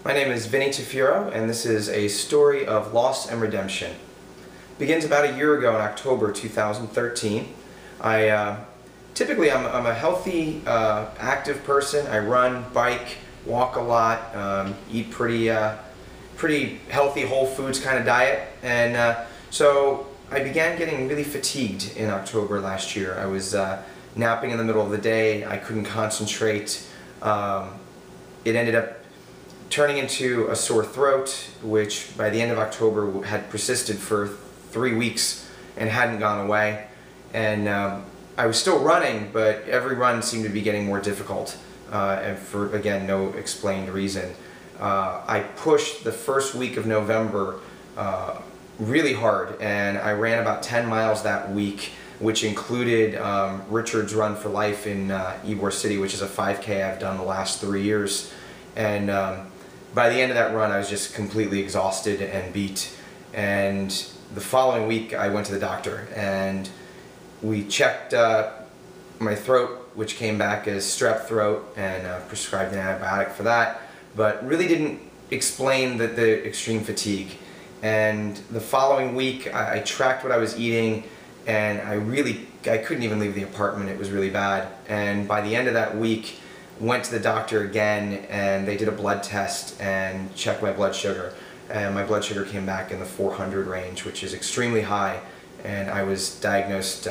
My name is Vinny Tafuro, and this is a story of loss and redemption. It begins about a year ago in October 2013. Typically I'm a healthy, active person. I run, bike, walk a lot, eat pretty healthy, whole foods kind of diet, and so I began getting really fatigued in October last year. I was napping in the middle of the day. I couldn't concentrate. It ended up turning into a sore throat, which by the end of October had persisted for 3 weeks and hadn't gone away. And I was still running, but every run seemed to be getting more difficult, and for, again, no explained reason. I pushed the first week of November really hard, and I ran about 10 miles that week, which included Richard's Run for Life in Ybor City, which is a 5K I've done the last 3 years. And by the end of that run, I was just completely exhausted and beat. And the following week, I went to the doctor, and we checked my throat, which came back as strep throat, and prescribed an antibiotic for that, but really didn't explain the extreme fatigue. And the following week, I tracked what I was eating, and I couldn't even leave the apartment. It was really bad. And by the end of that week, went to the doctor again, and they did a blood test and checked my blood sugar, and my blood sugar came back in the 400 range, which is extremely high, and I was diagnosed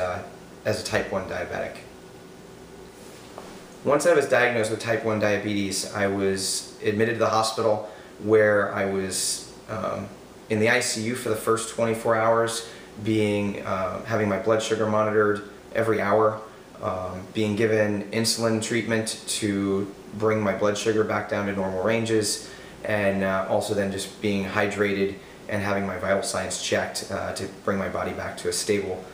as a type 1 diabetic. Once I was diagnosed with type 1 diabetes, I was admitted to the hospital, where I was in the ICU for the first 24 hours, having my blood sugar monitored every hour, being given insulin treatment to bring my blood sugar back down to normal ranges, and also then just being hydrated and having my vital signs checked to bring my body back to a stable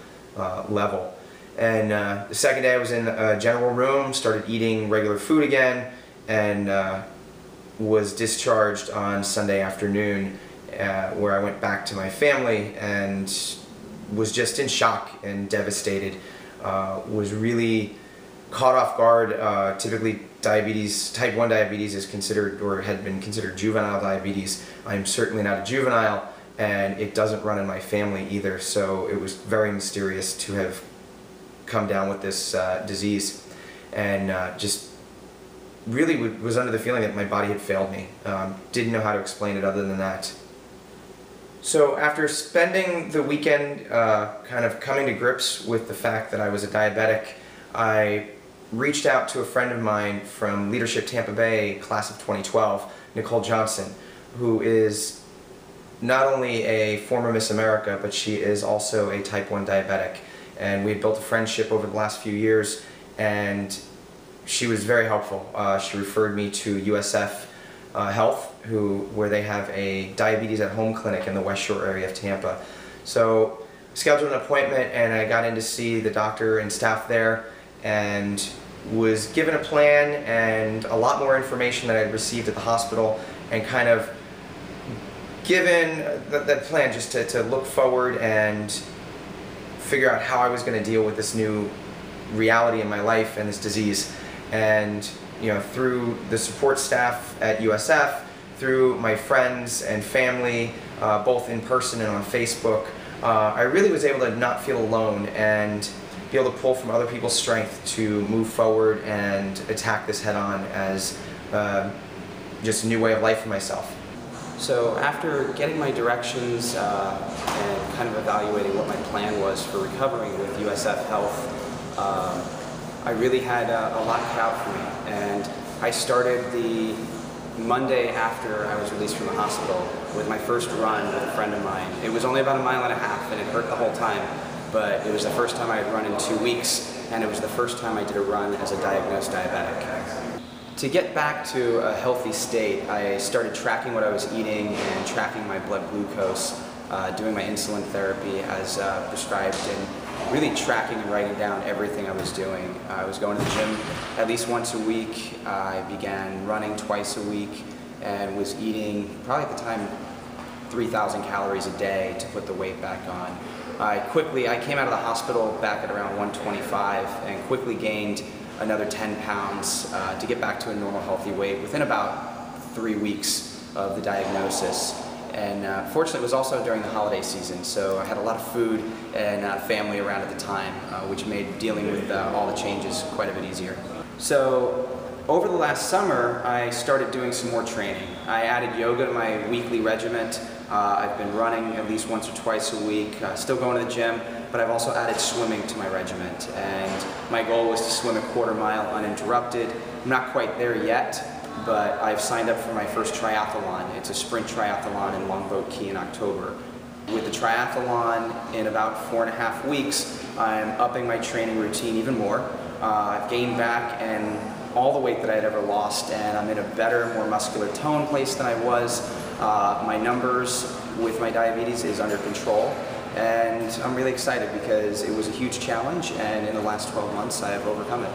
level. And the second day I was in a general room, started eating regular food again, and was discharged on Sunday afternoon, where I went back to my family and was just in shock and devastated. Was really caught off guard. Typically diabetes, type 1 diabetes is considered, or had been considered, juvenile diabetes. I'm certainly not a juvenile, and it doesn't run in my family either, so it was very mysterious to have come down with this disease, and just really was under the feeling that my body had failed me. Didn't know how to explain it other than that. So after spending the weekend kind of coming to grips with the fact that I was a diabetic, I reached out to a friend of mine from Leadership Tampa Bay, class of 2012, Nicole Johnson, who is not only a former Miss America, but she is also a type 1 diabetic. And we had built a friendship over the last few years, and she was very helpful. She referred me to USF Health, where they have a diabetes at home clinic in the West Shore area of Tampa. So scheduled an appointment, and I got in to see the doctor and staff there, and was given a plan and a lot more information that I'd received at the hospital, and kind of given that plan just to look forward and figure out how I was going to deal with this new reality in my life and this disease. And through the support staff at USF, through my friends and family, both in person and on Facebook, I really was able to not feel alone and be able to pull from other people's strength to move forward and attack this head on as just a new way of life for myself. So after getting my directions and kind of evaluating what my plan was for recovering with USF Health, I really had a lot cut out for me, and I started the Monday after I was released from the hospital with my first run with a friend of mine. It was only about 1.5 miles, and it hurt the whole time, but it was the first time I had run in 2 weeks, and it was the first time I did a run as a diagnosed diabetic. To get back to a healthy state, I started tracking what I was eating and tracking my blood glucose, doing my insulin therapy as prescribed, and really tracking and writing down everything I was doing. I was going to the gym at least once a week. I began running twice a week and was eating, probably at the time, 3,000 calories a day to put the weight back on. I came out of the hospital back at around 125 and quickly gained another 10 pounds to get back to a normal healthy weight within about 3 weeks. of the diagnosis. And fortunately, it was also during the holiday season, so I had a lot of food and family around at the time, which made dealing with all the changes quite a bit easier. So over the last summer, I started doing some more training. I added yoga to my weekly regiment. I've been running at least once or twice a week, still going to the gym, but I've also added swimming to my regiment. And my goal was to swim a quarter mile uninterrupted. I'm not quite there yet, but I've signed up for my first triathlon. It's a sprint triathlon in Longboat Key in October. With the triathlon in about 4.5 weeks, I'm upping my training routine even more. I've gained back and all the weight that I had ever lost, and I'm in a better, more muscular tone place than I was. My numbers with my diabetes is under control, and I'm really excited because it was a huge challenge, and in the last 12 months I have overcome it.